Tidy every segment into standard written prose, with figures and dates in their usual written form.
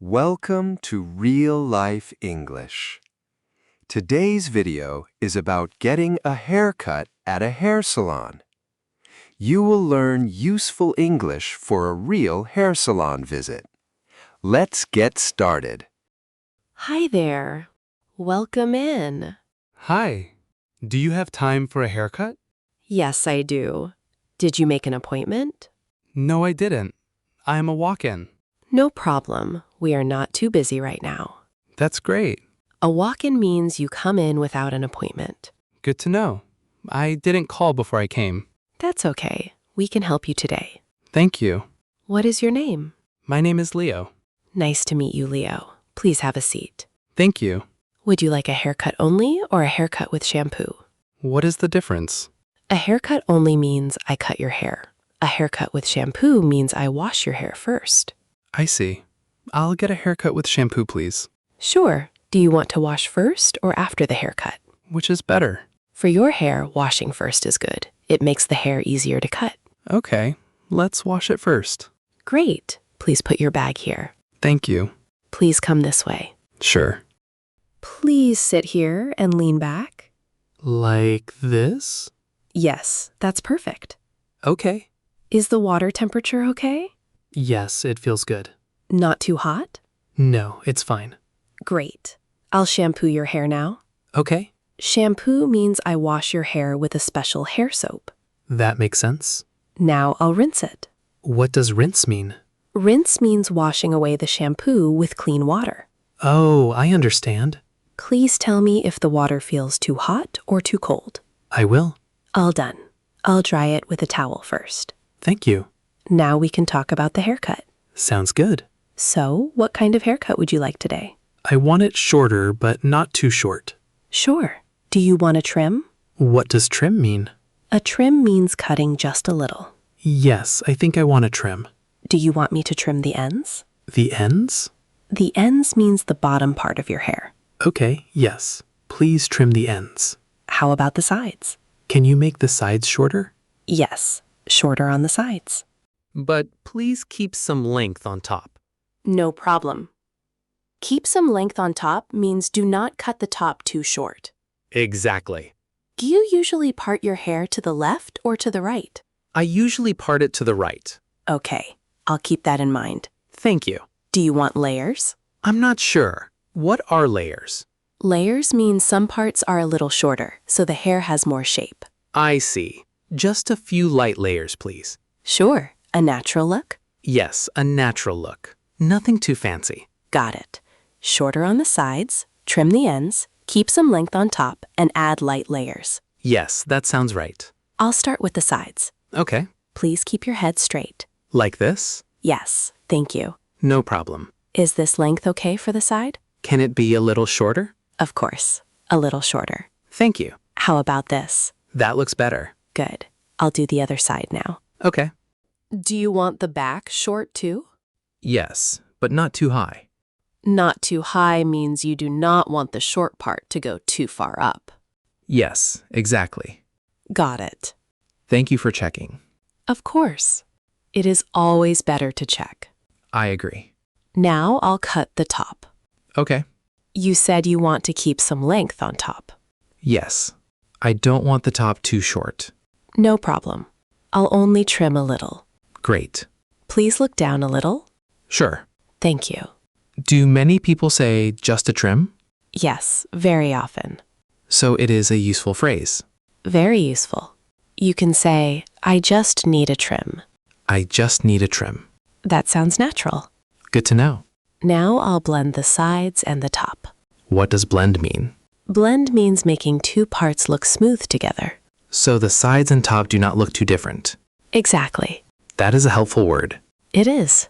Welcome to Real Life English. Today's video is about getting a haircut at a hair salon. You will learn useful English for a real hair salon visit. Let's get started. Hi there. Welcome in. Hi. Do you have time for a haircut? Yes, I do. Did you make an appointment? No, I didn't. I am a walk-in. No problem. We are not too busy right now. That's great. A walk-in means you come in without an appointment. Good to know. I didn't call before I came. That's okay. We can help you today. Thank you. What is your name? My name is Leo. Nice to meet you, Leo. Please have a seat. Thank you. Would you like a haircut only or a haircut with shampoo? What is the difference? A haircut only means I cut your hair. A haircut with shampoo means I wash your hair first. I see. I'll get a haircut with shampoo, please. Sure. Do you want to wash first or after the haircut? Which is better? For your hair, washing first is good. It makes the hair easier to cut. Okay, let's wash it first. Great. Please put your bag here. Thank you. Please come this way. Sure. Please sit here and lean back. Like this? Yes, that's perfect. Okay. Is the water temperature okay? Yes, it feels good. Not too hot? No, it's fine. Great. I'll shampoo your hair now. Okay. Shampoo means I wash your hair with a special hair soap. That makes sense. Now I'll rinse it. What does rinse mean? Rinse means washing away the shampoo with clean water. Oh, I understand. Please tell me if the water feels too hot or too cold. I will. All done. I'll dry it with a towel first. Thank you. Now we can talk about the haircut. Sounds good. So, what kind of haircut would you like today? I want it shorter, but not too short. Sure. Do you want a trim? What does trim mean? A trim means cutting just a little. Yes, I think I want a trim. Do you want me to trim the ends? The ends? The ends means the bottom part of your hair. Okay, yes. Please trim the ends. How about the sides? Can you make the sides shorter? Yes, shorter on the sides. But please keep some length on top. No problem. Keep some length on top means do not cut the top too short. Exactly. Do you usually part your hair to the left or to the right? I usually part it to the right. Okay, I'll keep that in mind. Thank you. Do you want layers? I'm not sure. What are layers? Layers mean some parts are a little shorter, so the hair has more shape. I see. Just a few light layers, please. Sure. A natural look? Yes, a natural look. Nothing too fancy. Got it. Shorter on the sides, trim the ends, keep some length on top, and add light layers. Yes, that sounds right. I'll start with the sides. Okay. Please keep your head straight. Like this? Yes, thank you. No problem. Is this length okay for the side? Can it be a little shorter? Of course. A little shorter. Thank you. How about this? That looks better. Good. I'll do the other side now. Okay. Do you want the back short too? Yes, but not too high. Not too high means you do not want the short part to go too far up. Yes, exactly. Got it. Thank you for checking. Of course. It is always better to check. I agree. Now I'll cut the top. Okay. You said you want to keep some length on top. Yes. I don't want the top too short. No problem. I'll only trim a little. Great. Please look down a little. Sure. Thank you. Do many people say just a trim? Yes, very often. So it is a useful phrase. Very useful. You can say, I just need a trim. I just need a trim. That sounds natural. Good to know. Now I'll blend the sides and the top. What does blend mean? Blend means making two parts look smooth together. So the sides and top do not look too different. Exactly. That is a helpful word. It is.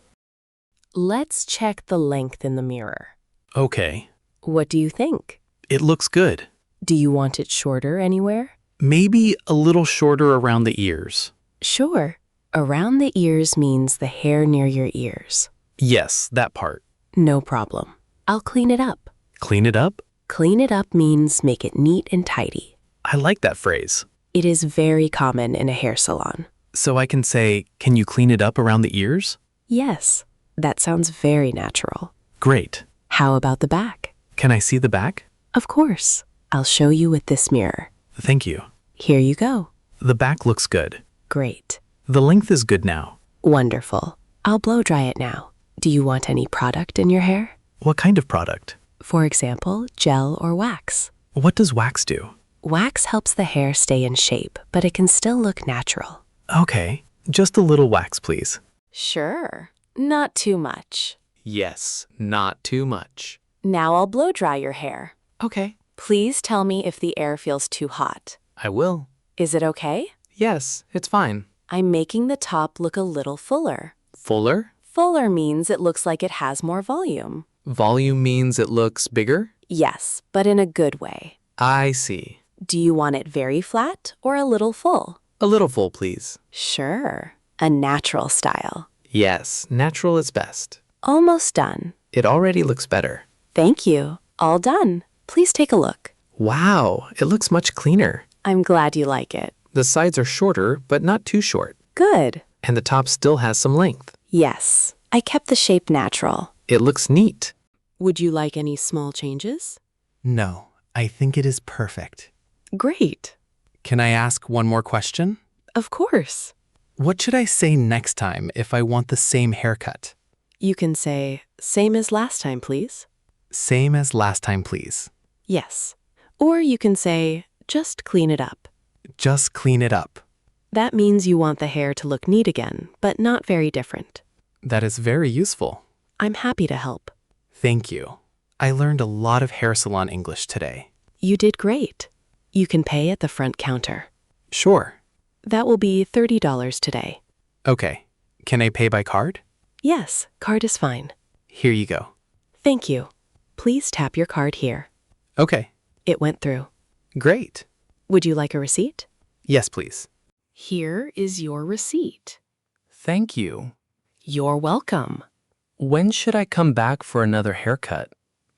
Let's check the length in the mirror. Okay. What do you think? It looks good. Do you want it shorter anywhere? Maybe a little shorter around the ears. Sure. Around the ears means the hair near your ears. Yes, that part. No problem. I'll clean it up. Clean it up? Clean it up means make it neat and tidy. I like that phrase. It is very common in a hair salon. So I can say, can you clean it up around the ears? Yes, that sounds very natural. Great. How about the back? Can I see the back? Of course. I'll show you with this mirror. Thank you. Here you go. The back looks good. Great. The length is good now. Wonderful. I'll blow dry it now. Do you want any product in your hair? What kind of product? For example, gel or wax. What does wax do? Wax helps the hair stay in shape, but it can still look natural. Okay, just a little wax, please. Sure. Not too much. Yes, not too much. Now I'll blow dry your hair. Okay, Please tell me if the air feels too hot. I will. Is it okay? Yes, it's fine. I'm making the top look a little fuller. Fuller? Fuller means it looks like it has more volume. Volume means it looks bigger? Yes, but in a good way. I see. Do you want it very flat or a little full? A little full, please. Sure. A natural style. Yes, natural is best. Almost done. It already looks better. Thank you. All done. Please take a look. Wow, it looks much cleaner. I'm glad you like it. The sides are shorter, but not too short. Good. And the top still has some length. Yes, I kept the shape natural. It looks neat. Would you like any small changes? No, I think it is perfect. Great. Can I ask one more question? Of course. What should I say next time if I want the same haircut? You can say, same as last time, please. Same as last time, please. Yes. Or you can say, just clean it up. Just clean it up. That means you want the hair to look neat again, but not very different. That is very useful. I'm happy to help. Thank you. I learned a lot of hair salon English today. You did great. You can pay at the front counter. Sure. That will be $30 today. Okay. Can I pay by card? Yes, card is fine. Here you go. Thank you. Please tap your card here. Okay. It went through. Great. Would you like a receipt? Yes, please. Here is your receipt. Thank you. You're welcome. When should I come back for another haircut?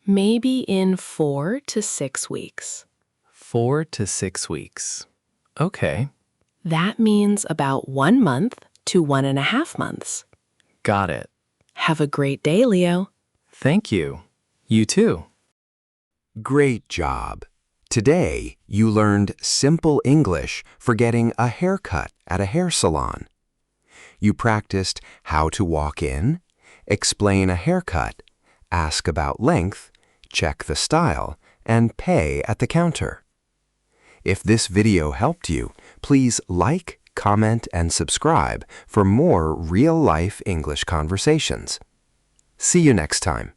Maybe in 4 to 6 weeks. 4 to 6 weeks. Okay. That means about 1 month to 1.5 months. Got it. Have a great day, Leo. Thank you. You too. Great job. Today, you learned simple English for getting a haircut at a hair salon. You practiced how to walk in, explain a haircut, ask about length, check the style, and pay at the counter. If this video helped you, please like, comment, and subscribe for more real-life English conversations. See you next time.